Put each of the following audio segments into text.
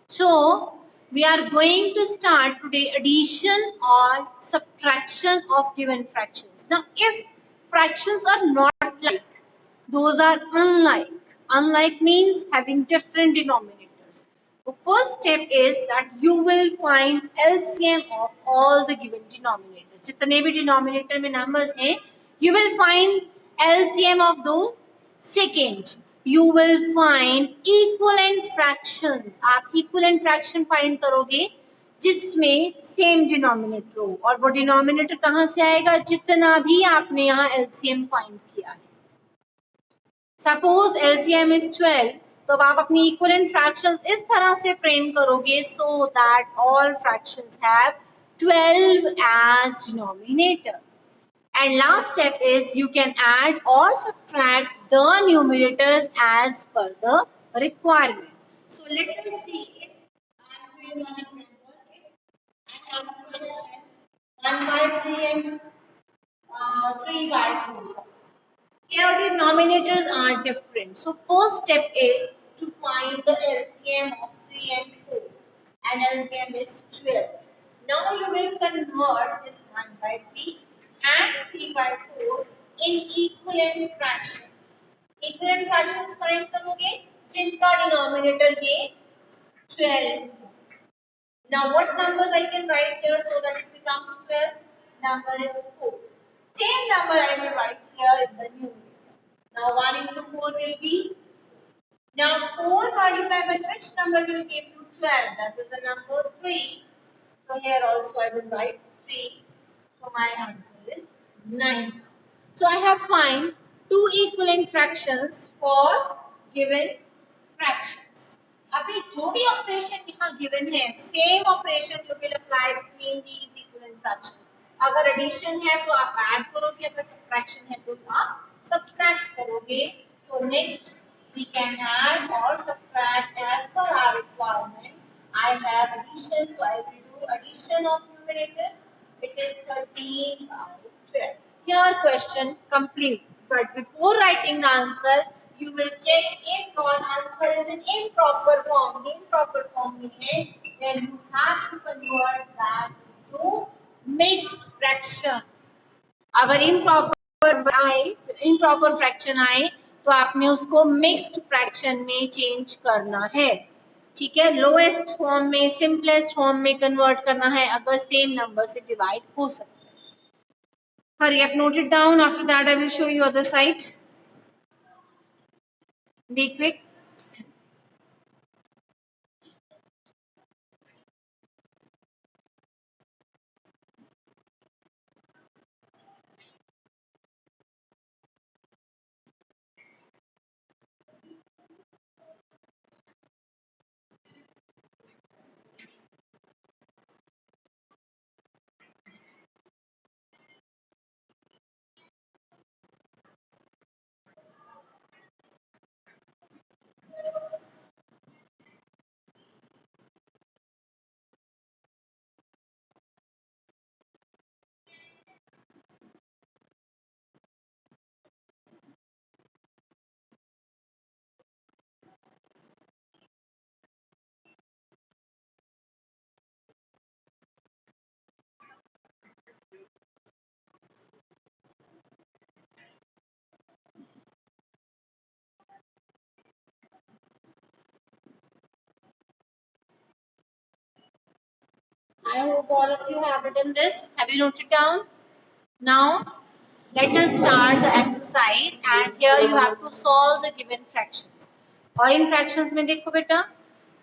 So we are going to start today addition or subtraction of given fractions. Now, if fractions are not like, those are unlike. Unlike means having different denominators. The first step is that you will find LCM of all the given denominators. जितने भी denominator में numbers हैं, you will find LCM of those. Second, you will find equivalent fractions. आप equivalent fraction find करोगे जिसमें same denominator हो, और वो डिनोमिनेटर कहाँ से आएगा? जितना भी आपने यहाँ LCM फाइंड किया है. सपोज LCM इज 12, तो अब आप अपनी इक्विवेलेंट फ्रैक्शंस इस तरह से फ्रेम करोगे so that all fractions have 12 as denominator. And last step is you can add or subtract the numerators as per the requirement. So let us see if I am doing one example. If I have a question 1 by 3 and 3 by 4 suppose. Here the denominators are different. So first step is to find the LCM of 3 and 4. And LCM is 12. Now you will convert this 1 by 3 and 3 by 4 in equivalent fractions. Equivalent fractions find करोगे जिनका denominator ये 12. Now what numbers I can write here so that it becomes 12? Number is 4. Same number I will write here in the numerator. Now 1 into 4 will be. Now 4 multiplied by which number will give you 12? That is the number 3. So here also I will write 3. So my answer is 9. So I have find two equivalent fractions for given fractions. अभी जो भी operation यहाँ given है same operation you will apply between these equivalent fractions. अगर addition है तो आप add करोगे, अगर सब्ट्रैक्शन है तो आप सब्ट्रैक्ट करोगे. So next we can add or subtract as per our requirement. I have addition, so I will do addition of numerators. It is 13 by 12. Here question completes, but before writing the answer, you will check if your answer is in improper form. Improper form means then you have to convert that into mixed fraction. अगर improper fraction आए तो आपने उसको mixed fraction में change करना है. ठीक है, लोएस्ट फॉर्म में सिंपलेस्ट फॉर्म में कन्वर्ट करना है अगर सेम नंबर से डिवाइड हो सकता है. Hurry up, note it down. After that I will show you other side. Be quick. I hope all of you have written this. Have you noted down? Now, let us start the exercise, and here you have to solve the given fractions. और इन fractions में देखो बेटा,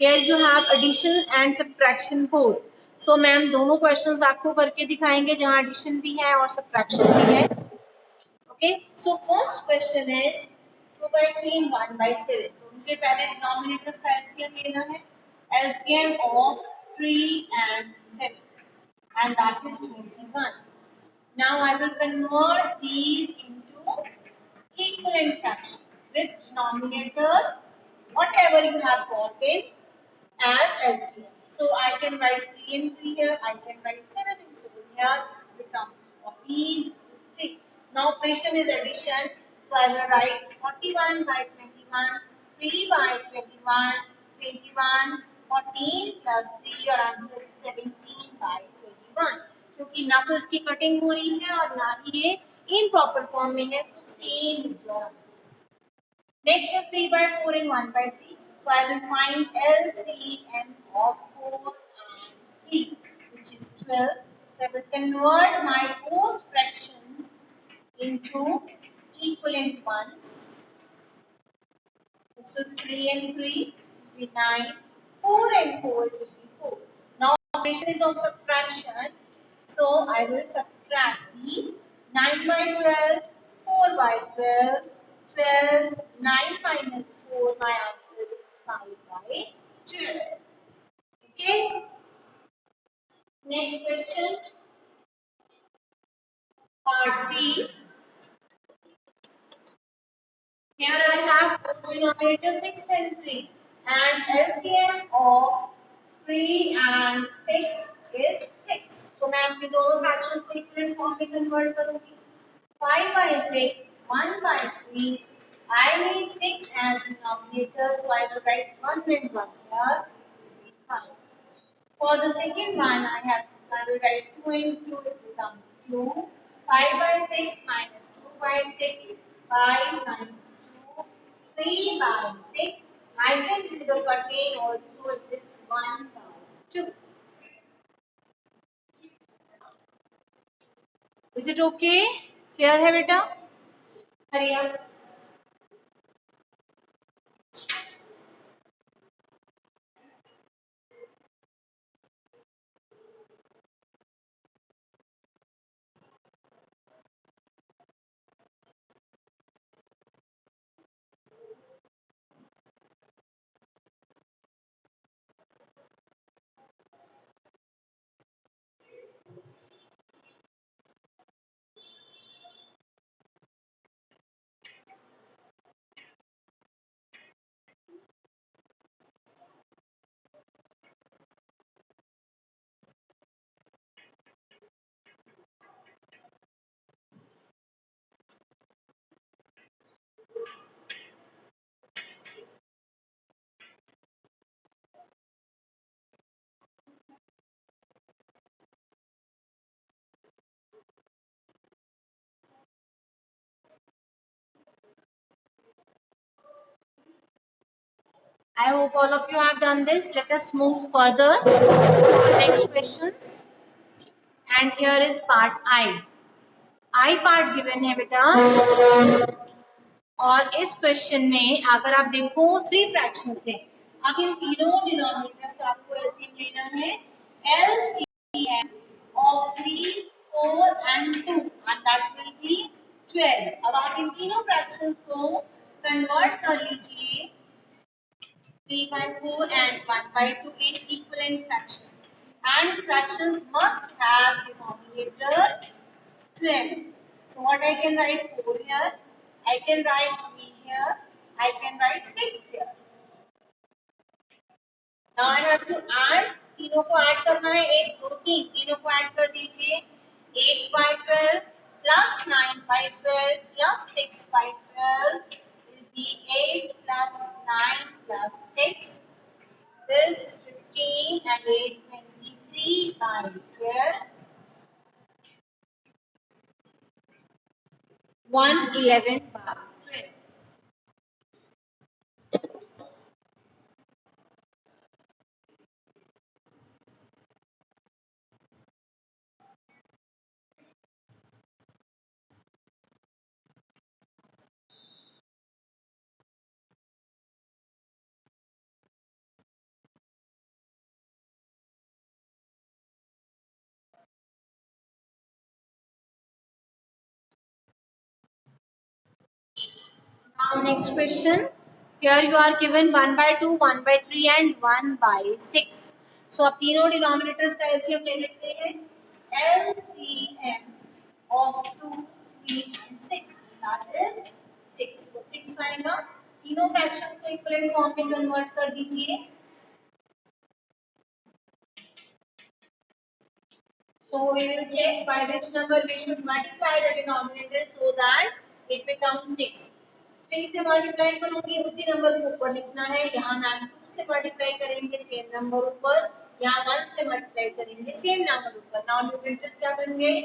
here you have addition and subtraction both. So ma'am दोनों questions आपको करके दिखाएंगे जहाँ addition भी है और subtraction भी है. Okay, so first question is 2 by 3 and 1 by 7. तो मुझे पहले denominators का LCM लेना है. LCM of 3 and 7, and that is 21. Now I will convert these into equivalent fractions with denominator whatever you have gotten as LCM. So I can write 3 and 3 here, I can write 7 and 7 here, becomes 14, this is 3. Now operation is addition, so I will write 41 by 21, 3 by 21, 21, 14 plus 3, your answer is 17 by 21. क्योंकि ना तो इसकी cutting हो रही है और ना ही ये इम्प्रॉपर फॉर्म में है, so same is your answer. Next is 3 by 4 and 1 by 3. So I will find LCM of 4 and 3, which is 12. So I will convert my both fractions into equivalent ones. This is 3 and 3 will be 9. 4 and 4 will be 4. Now operation is of subtraction. So I will subtract these. 9 by 12, 4 by 12, 12, 9 minus 4, my answer is 5 by 12. Okay. Next question. Part C. Here I have both denominator 6 and 3, and LCM of 3 and 6 is 6. तो मैं आपके दोनों fractions को equivalent form में convert करूँगी. 5 by 6, 1 by 3. I need 6 as denominator, so I will write 1 and 1 here. 5. For the second one, I will write 2 and 2, it becomes 2. 5 by 6 minus 2 by 6, 5 minus 2, 3 by 6. I can do the cutting also, it is 1 by 2. Is it okay? Clear है बेटा? Hurry up. I hope all of you have done this. Let us move further to next questions. And here is part I. I part given है बेटा. और इस question में अगर आप देखो 3 फ्रैक्शंस है. अब इन तीनों डिनोमिनेटर्स का आपको एलसीएम लेना है. LCM of 3, 4 and 2, and that will be 12. अब आप इन तीनों फ्रैक्शंस को कन्वर्ट कर लीजिए 3 by 4 and 1 by 2 in equivalent fractions. And fractions must have denominator 12. So what I can write 4 here, I can write 3 here, I can write 6 here. Now I have to add, तीनों को add करना है 1 2 3, तीनों को add कर दीजिए. 8 by 12 plus 9 by 12 plus 6 by 12 will be 8 plus 9 plus 6. This is 15 and 8 23 by 12. 111 by 12. Now next question. Here you are given 1 by 2, 1 by 3 and 1 by 6. So अब तीनों denominators का LCM ले लेते हैं. LCM of 2, 3 and 6. That is 6. So 6 आएगा. तीनों fractions को equivalent form में convert कर दीजिए. So we will check by which number we should multiply the denominator so that it becomes 6. 3 से मल्टीप्लाई करूंगी, उसी नंबर को ऊपर लिखना है. यहाँ मैम से मल्टीप्लाई करेंगे सेम नंबर ऊपर, यहाँ 1 से मल्टीप्लाई करेंगे सेम नंबर ऊपर। नाउ न्यूमरेटर्स क्या बन गए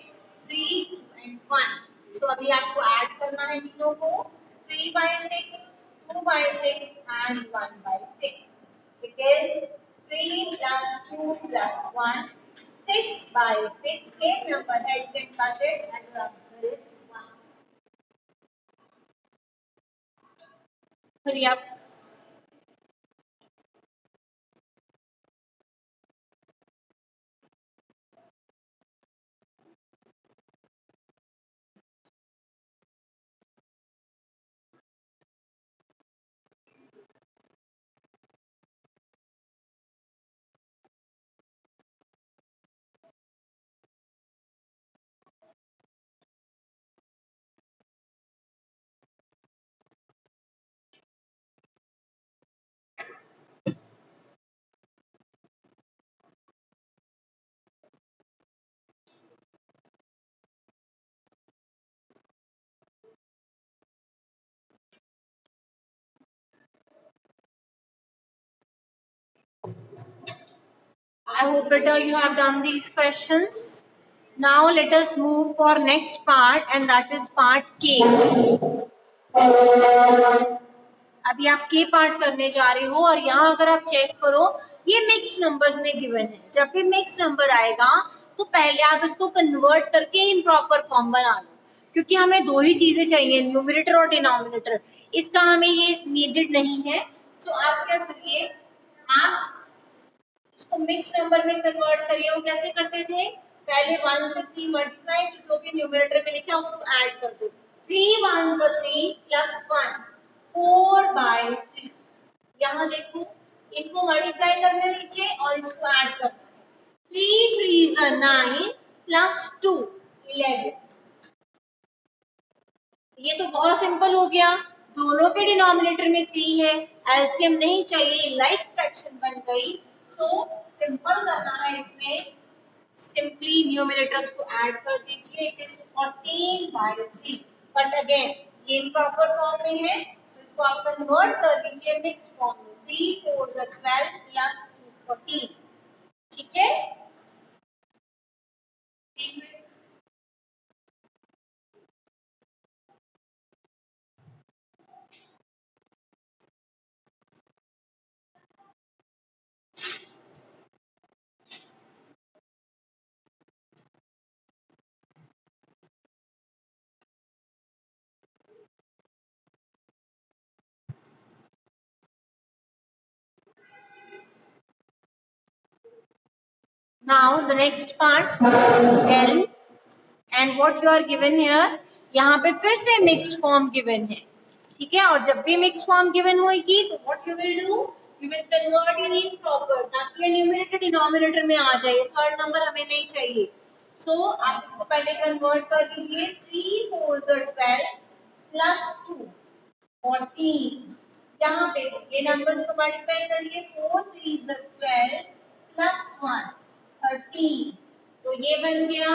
3 and 1। सो अभी आपको ऐड करना है तीनों को 3/6, 2/6 and 1/6। It is 3 plus 2 plus 1, 6/6। Same number है, you can cut it and your answer is 1। Hurry up. I hope better you have done these questions. Now let us move for next part, and that is part K. अभी आप के part करने जा रहे हो और यहाँ अगर आप चेक करो ये मिक्स्ड नंबर्स में गिवन है। जब भी मिक्स्ड नंबर आएगा तो पहले आप इसको कन्वर्ट करके इम्प्रॉपर फॉर्म बना लो, क्योंकि हमें दो ही चीजें चाहिए, न्यूमरेटर और डिनोमिनेटर। इसका हमें ये नीडेड नहीं है। सो आप क्या करिए, आप इसको मिक्स नंबर में कन्वर्ट करिए। वो कैसे करते थे, पहले 1 से 3 मल्टीप्लाई, फिर जो भी न्यूमरेटर में लिखा उसको ऐड कर दो। 3 1 3 प्लस 1, 4/3। यहाँ देखो इनको मल्टीप्लाई करना है नीचे और इसको ऐड करना है। 3 3 9 प्लस 2 11। ये तो बहुत सिंपल हो गया, दोनों के डिनोमिनेटर में 3 है, एलसीएम नहीं चाहिए, लाइक फ्रैक्शन बन गई। सो सिंपल करना है इसमें, सिंपली न्यूमरेटर्स को ऐड कर दीजिए। It is 14/3। बट अगेन ये इम्प्रॉपर फॉर्म में है तो इसको आप कन्वर्ट कर दीजिए मिक्स्ड फॉर्म में। 3 4 12 प्लस 2 14। ठीक है, now the next part L and what you are given here, यहाँ पे फिर से मिक्स्ड फॉर्म गिवन है। ठीक है, और जब भी मिक्स्ड फॉर्म गिवन होगी तो what you will do, you will convert in improper, ताकि ये न्यूमरेटर डिनोमिनेटर में आ जाए। थर्ड नंबर हमें नहीं चाहिए। सो आप इसको पहले कन्वर्ट कर दीजिए। 3 4 12 प्लस 2 14। यहाँ पे ये नंबर्स को मल्टीप्लाई करिए। 4 3 12 प्लस 1 13। तो ये बन गया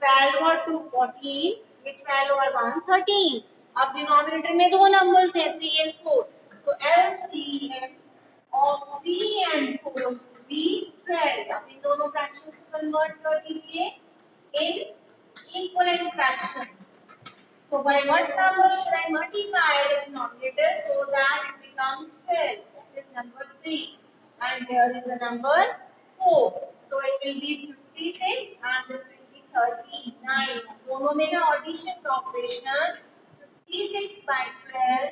12 और 2 14, ये 12 और 1 13। अब डिनोमिनेटर में दो नंबर्स हैं 3 and 4। So LCM of 3 and 4 will be 12। अब इन दोनों फ्रैक्शंस को कन्वर्ट कर दीजिए in equivalent fractions. So by what number should I multiply the denominator so that it becomes 12? That is number 3. And here is the number 4. So it will be 56 and this will be 39. दोनों में ना addition का operation 56/12,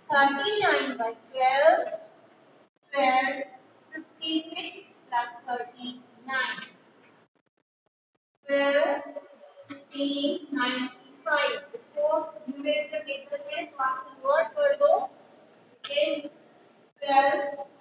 39/12, 12, 56 plus 39, 12, 15, 95। इसको numerator में करके तो आप convert कर दो। Is 12।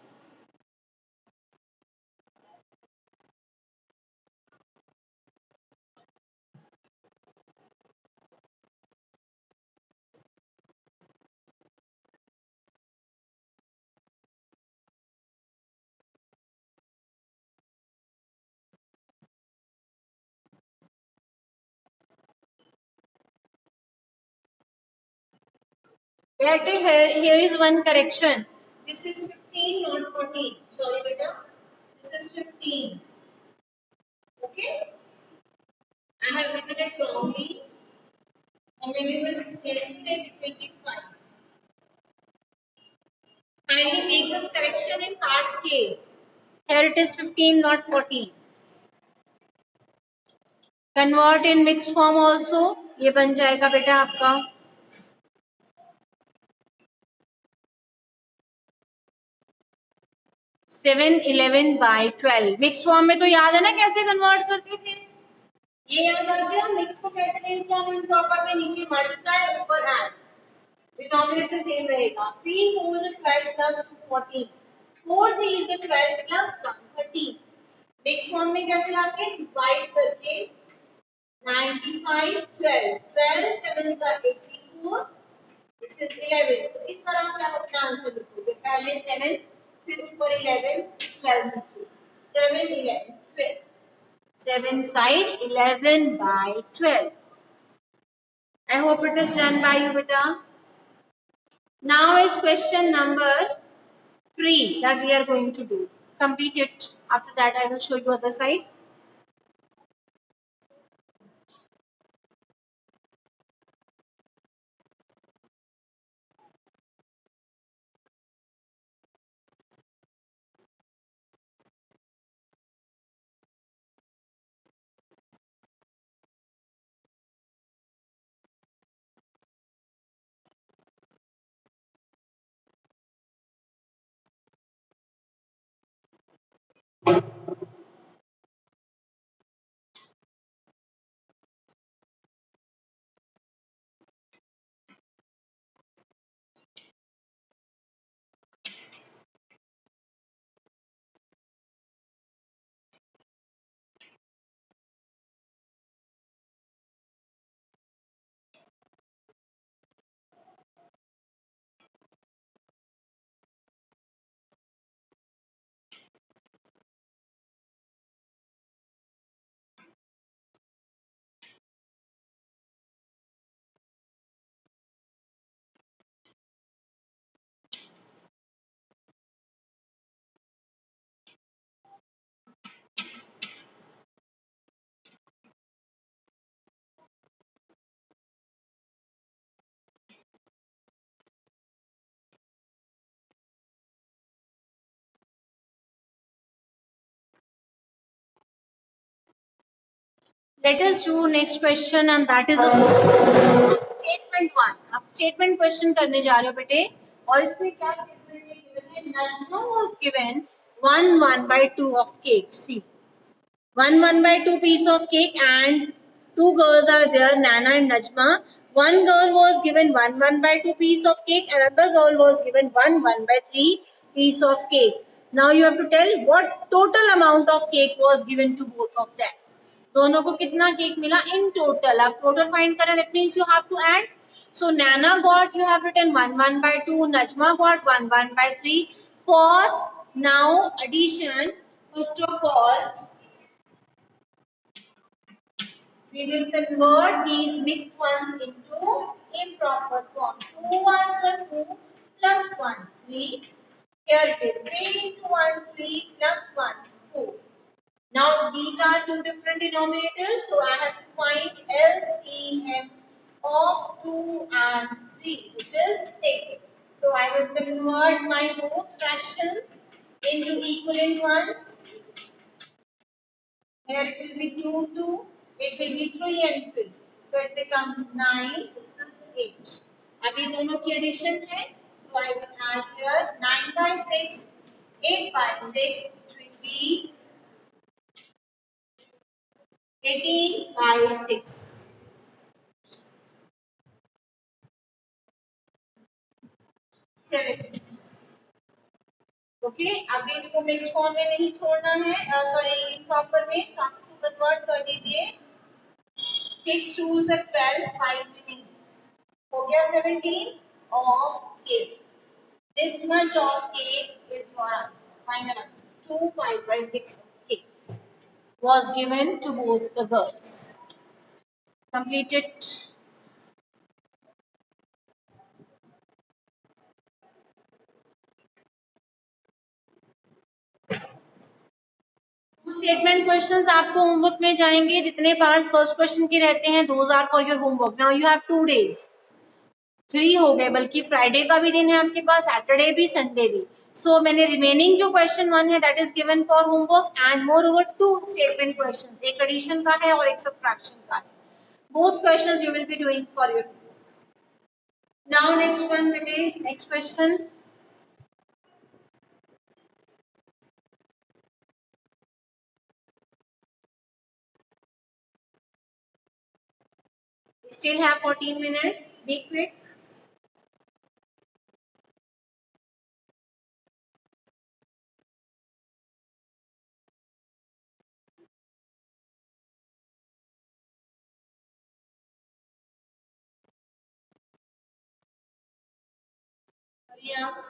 Here is one correction. This is 15, not 14. Sorry, beta. This is 15. Okay? I have written it wrongly. And when we will place it, it will be 5. Kindly make this correction in part K. Here it is 15, not 14. Convert in mixed form also. ये बन जाएगा बेटा आपका 7, 11 by 12. Mix form में तो याद है ना कैसे कन्वर्ट करते थे? ये याद आ गया? मिक्स को कैसे लेंगे प्रॉपर में? नीचे मल्टीप्लाई ऊपर ऐड, डिनोमिनेटर सेम रहेगा. 3 4 is 12 plus 2 14. 4 3 is 12 plus 1 13. Mix form में कैसे लाते हैं? डिवाइड करके 95 12 12 7 is 84. This is 11. तो इस तरह से आप अपना आंसर लिखोगे. पहले 7, फिर ऊपर 11, 12 नीचे. 7 11 12. 7 side 11 by 12. I hope it is done by you, beta. Now is question number 3 that we are going to do. Complete it. After that, I will show you other side. Let us do next question, and that is a statement 1. आप statement question करने जा रहे हो बेटे, और इसमें क्या statement given है? Najma was given 1/2 of cake. See, 1/2 piece of cake, and two girls are there, Nana and Najma. One girl was given 1/2 piece of cake, and another girl was given 1/3 piece of cake. Now you have to tell what total amount of cake was given to both of them. दोनों को कितना cake मिला in total? आप total find करें, that means you have to add. So Naina got, you have written 1/2, Najma got 1/3. For now addition, first of all we will convert these mixed ones into improper form. 2 ones are 2 plus 1 3. Here it is 3 into 1 3 plus 1 4. Now these are two different denominators, so I have to find LCM of 2 and 3, which is 6. So I will convert my both fractions into equivalent ones. Here it will be 2, 2, it will be 3 and 3. So it becomes 9, this is 8. अब ये दोनों की addition है, so I will add here 9 by 6, 8 by 6, which will be 18 by 6. 7. Okay, अब इसको mix form में नहीं छोड़ना है, सॉरी इम्प्रॉपर में, सब इसको कन्वर्ट कर दीजिए. 6 2 से 12, 5 में नहीं, हो गया 17 of cake. This much of cake is your answer. Final answer. 2 5 by 6 of cake was given to both the girls. Complete it. Statement questions आपको होमवर्क में जाएंगे, जितने पार्ट्स फर्स्ट क्वेश्चन के रहते हैं those are for your homework. Now you have 2 days, 3 हो गए, बल्कि फ्राइडे का भी दिन है आपके पास, सैटरडे भी, संडे भी. सो मैंने रिमेनिंग जो क्वेश्चन 1 है that is given for homework, and more over 2 statement questions, एक एडिशन का है और एक सब्ट्रैक्शन का है. Both questions you will be doing for your. Now next one बेटे, next question. Still have 14 minutes. Be quick. Hurry up.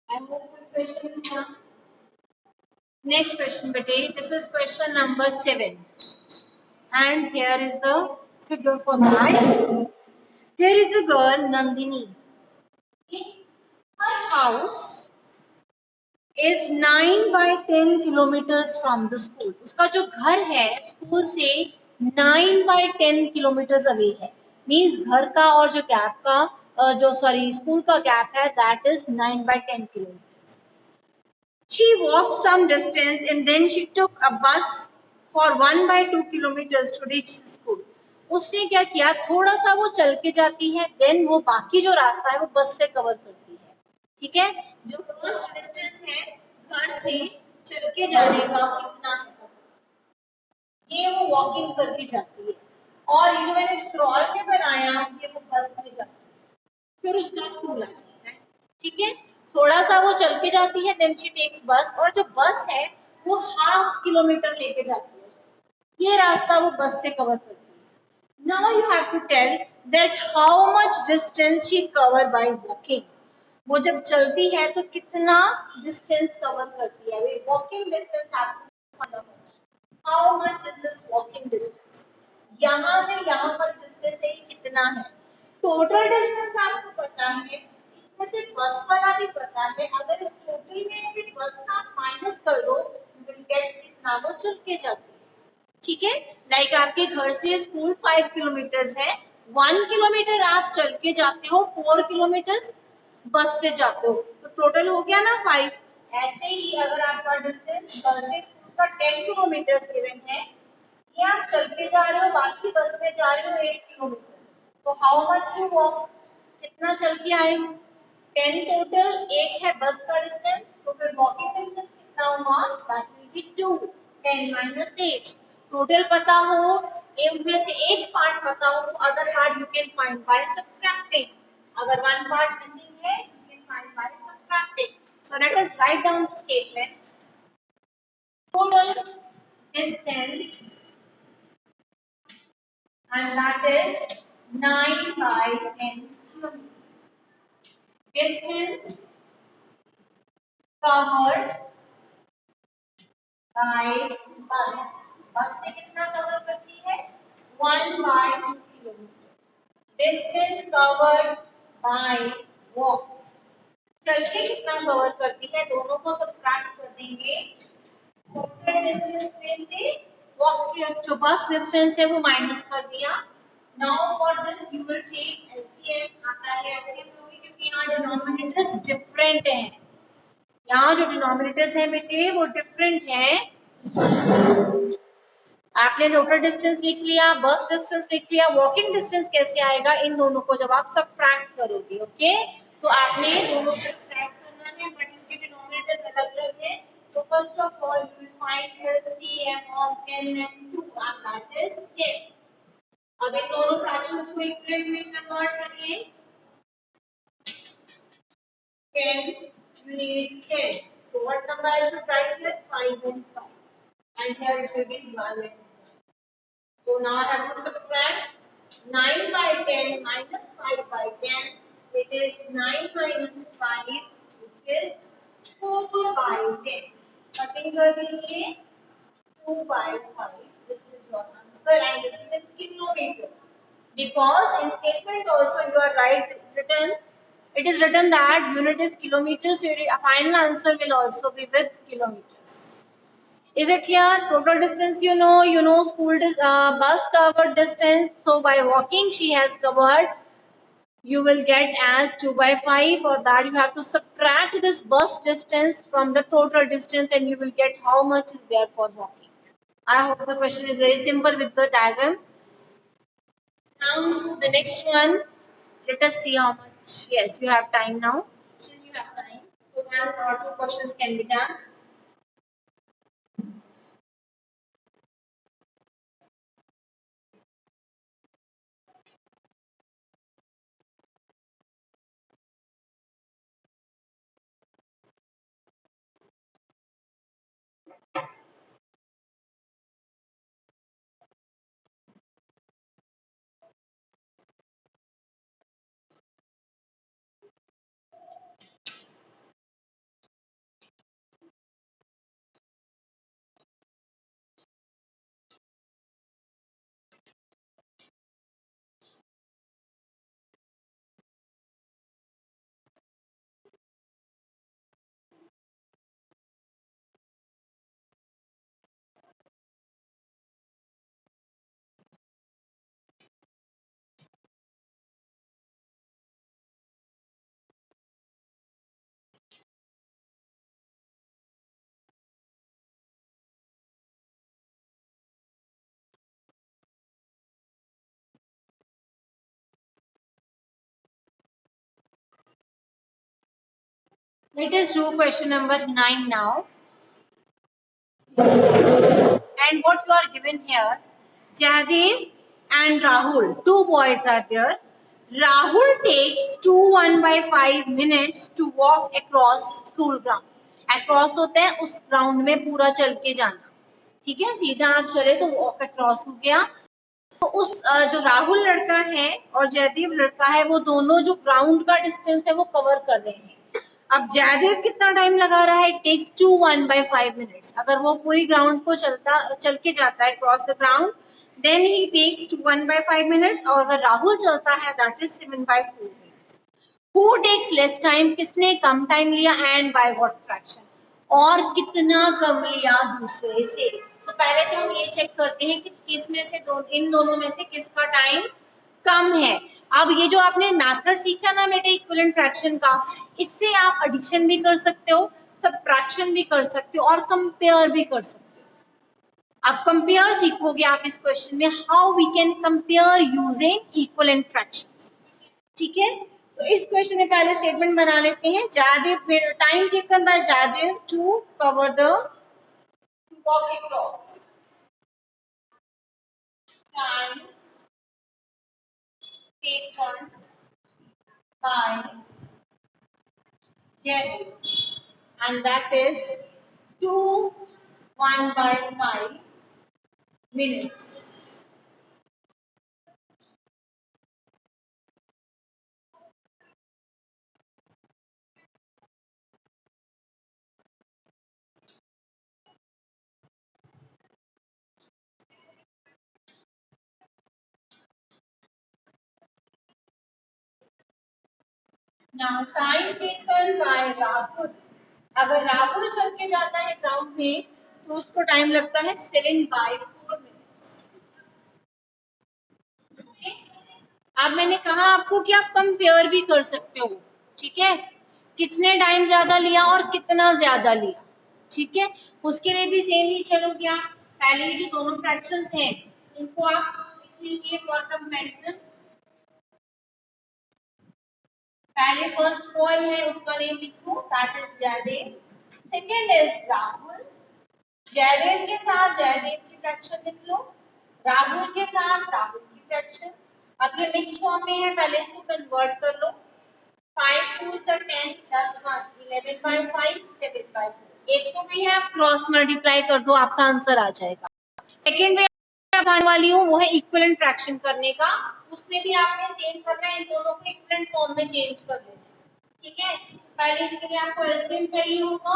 I hope this question is done. Next question, bete. This is question number 7. And here is the figure for that. There is a girl, Nandini. Her house is 9 by 10 kilometers from the school. उसका जो घर है school से 9 by 10 kilometers away है. Means घर का और जो गैप का जो सॉरी स्कूल का गैप है that is 9 by 10 kilometers. She walked some distance and then she took a bus for 1 by 2 kilometers to reach the school. उसने क्या किया, थोड़ा सा वो चल के जाती है, देन वो बाकी जो रास्ता है वो बस से कवर करती है. ठीक है, जो फर्स्ट डिस्टेंस है घर से चल के जाने का वो इतना है, ये वो वॉकिंग करके जाती है. और ये जो मैंने स्क्रॉल में बनाया ये वो बस में जाती है, फिर उसका स्कूल आ जाता है. ठीक है, थोड़ा सा वो चल के जाती है, देन शी टेक्स बस, और जो बस है वो 1/2 किलोमीटर लेके जाती है. ये रास्ता वो बस से कवर करती है. Now you have to tell that how much distance she cover by walking. वो जब चलती है तो कितना डिस्टेंस कवर करती है. वे वॉकिंग डिस्टेंस आपको पता करना है. How much is this walking distance. यहाँ से यहाँ पर डिस्टेंस है कितना है. टोटल डिस्टेंस आपको पता है, इसमें से बस वाला भी पता है. अगर इस टोटल में से बस का माइनस कर दो यू विल गेट कितना वो चल के जाती है. ठीक है, लाइक आपके घर से स्कूल 5 किलोमीटर है, 1 किलोमीटर आप चल के जाते हो, 4 किलोमीटर बस से जाते हो, तो टोटल हो गया ना 5. ऐसे ही अगर आपका डिस्टेंस घर से स्कूल का 10 किलोमीटर गिवन है, ये आप चल के जा रहे हो, बाकी बस में जा रहे हो 8 किलोमीटर, तो हाउ मच यू वॉक, कितना चल के आए. 10 टोटल, 8 है बस का डिस्टेंस, तो फिर वॉकिंग डिस्टेंस कितना हुआ, that will be 2. 10 minus 8. Total पता हो, उनमें से एक पार्ट पता हो, तो other part you can find by subtracting. अगर वन पार्ट मिसिंग है you can find by subtracting. So let us write down the statement. Total distance, and that is 9 by 10 kilometers. Distance covered by bus. बस से कितना cover करती है, 1 by 2 kilometers. Distance covered by walk, चल के कितना cover करती है, दोनों को सब्ट्रैक्ट कर देंगे। टोटल डिस्टेंस में से वॉक की जो बस डिस्टेंस है वो माइनस कर दिया। Now for this you will take LCM, आता है एलसीएम लोगे क्योंकि यहाँ डिनोमिनेटर्स डिफरेंट हैं, यहाँ जो डिनोमिनेटर्स हैं बेटे वो डिफरेंट हैं। आपने टोटल डिस्टेंस लिख लिया, बस डिस्टेंस लिख लिया, वॉकिंग डिस्टेंस कैसे आएगा इन दोनों को जब आप सब्ट्रैक्ट करोगे। ओके, तो आपने दोनों को सब्ट्रैक्ट करना है बट इनके डिनोमिनेटर्स अलग-अलग हैं। So first of all you will find LCM of 10 and 2 and that is 10. अब इन दोनों फ्रैक्शंस को इक्विवेलेंट में कन्वर्ट करिए। 10 you need 10. So what number I should write here? 5 and 5. And here it will be 1 and 5. So now I have to subtract 9 by 10 minus 5 by 10. It is 9 minus 5 which is 4 by 10. Cutting कर दीजिए 2 by 5. This is your answer and this is in kilometers. Because in statement also you are right written. It is written that unit is kilometers. So your final answer will also be with kilometers. Is it clear? Total distance you know school bus covered distance. So by walking she has covered, you will get as 2 by 5. For that you have to subtract this bus distance from the total distance and you will get how much is there for walking. I hope the question is very simple with the diagram. Now the next one, let us see how much. Yes, you have time now. Still you have time. So one or two questions can be done. Let us do question number 9 now. And what you are given here, Jaidev and Rahul, two boys are there. Rahul takes 1 by 5 minutes to walk across school ground. Across होता है उस ground में पूरा चल के जाना, ठीक है, सीधा आप चले तो walk across हो गया। तो उस जो राहुल लड़का है और जयदेव लड़का है वो दोनों जो ग्राउंड का डिस्टेंस है वो कवर कर रहे हैं। अब जयदेव कितना टाइम लगा रहा है, टेक्स 1 by 5 minutes। अगर वो पूरी ग्राउंड को चल के जाता है cross the ground, then he takes 1 by 5 minutes। और अगर राहुल चलता है that is 7 by 4 minutes। Who takes less time, किसने कम टाइम लिया एंड बाय व्हाट फ्रैक्शन, और कितना कम लिया दूसरे से। तो पहले तो हम ये चेक करते हैं कि किस में से इन दोनों में से किसका टाइम कम है। अब ये जो आपने मेथड सीखा ना बेटे इक्विवेलेंट फ्रैक्शन का, इससे आप एडिशन भी कर सकते हो, सब्ट्रैक्शन भी कर सकते हो और कंपेयर भी कर सकते हो। अब कंपेयर सीखोगे आप इस क्वेश्चन में, how we can compare using equivalent fractions, ठीक है। तो इस क्वेश्चन में पहले स्टेटमेंट बना लेते हैं। Jaidev, time taken by Jaidev to cover the to walk across, टाइम taken by Jaidev, and that is 2 1 by 5 minutes. Now time taken bye Rahul, अगर राहुल चल के जाता है ग्राउंड में तो उसको टाइम लगता है 7/4 मिनट्स। अब मैंने कहा आपको कि आप कंपेयर भी कर सकते हो, ठीक है, कितने टाइम ज्यादा लिया और कितना ज्यादा लिया, ठीक है, उसके लिए भी सेम ही चलो क्या, पहले ये जो दोनों फ्रैक्शंस हैं इनको आप लिख लीजिए फॉर कंपैरिजन। पहले फर्स्ट बॉय है उसका नेम लिखो, that is Jaidev, second is Rahul, Jaidev के साथ जयदेव की फ्रैक्शन लिख लो, राहुल के साथ राहुल की फ्रैक्शन। अब ये मिक्स फॉर्म में है, पहले इसको कन्वर्ट कर लो, 5 2 10 प्लस 1 11/5 7/4, एक तो भी है, आप क्रॉस मल्टीप्लाई कर दो आपका आंसर आ जाएगा। सेकेंड वे बताने वाली हूँ वो है इक्विवेलेंट फ्रैक्शन करने का, उसमें भी आपने सेम करना है, इन दोनों को इक्विवेलेंट फॉर्म में चेंज कर लेना, ठीक है। पहले इसके लिए आपको एलसीएम चाहिए होगा,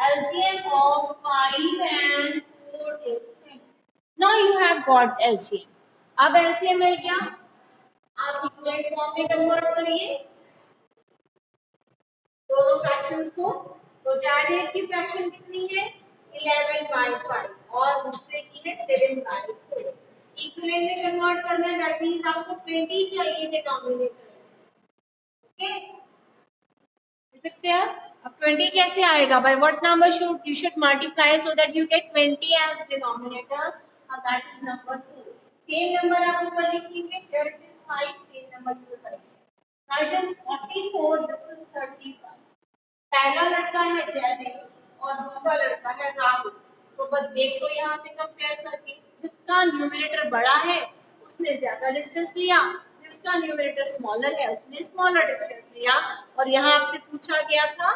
LCM of 5 and 4 is 10। Now you have got LCM, अब एलसीएम है क्या, आप इक्विवेलेंट फॉर्म में कन्वर्ट करिए दोनों फ्रैक्शंस को। तो जयदेव की फ्रैक्शन कितनी है 11/5 और दूसरे की है 7/4, इक्विवेलेंट में कन्वर्ट करना है, दैट मींस आपको 20 चाहिए डिनोमिनेटर, ओके, देख सकते हैं। अब 20 कैसे आएगा, by what number should you should multiply so that you get 20 as denominator, and that is number 4। Same number आप ऊपर लिखेंगे, here it is 5, same number you will write, that is 44, this is 35। पहला लड़का है जयदेव और दूसरा लड़का है राहुल, तो बस देख लो यहाँ से कंपेयर करके, जिसका न्यूमरेटर बड़ा है उसने ज्यादा डिस्टेंस लिया, जिसका न्यूमरेटर स्मॉलर है उसने स्मॉलर डिस्टेंस लिया। और यहाँ आपसे पूछा गया था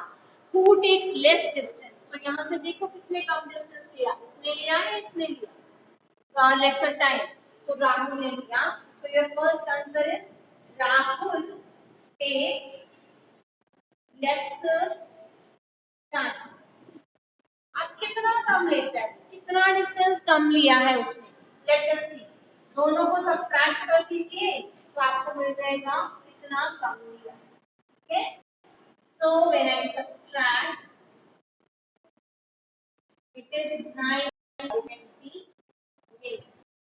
हु टेक्स लेस डिस्टेंस, तो यहाँ से देखो किसने कम डिस्टेंस लिया, इसने लिया या इसने लिया लेसर टाइम, तो राहुल ने लिया। तो your first answer is Rahul takes lesser time. अब कितना कम लेता है, कितना डिस्टेंस कम लिया है उसने, लेट अस सी, दोनों को सब्ट्रैक्ट कर दीजिए तो आपको मिल जाएगा कितना कम लिया, ठीक है। So when I subtract it is 9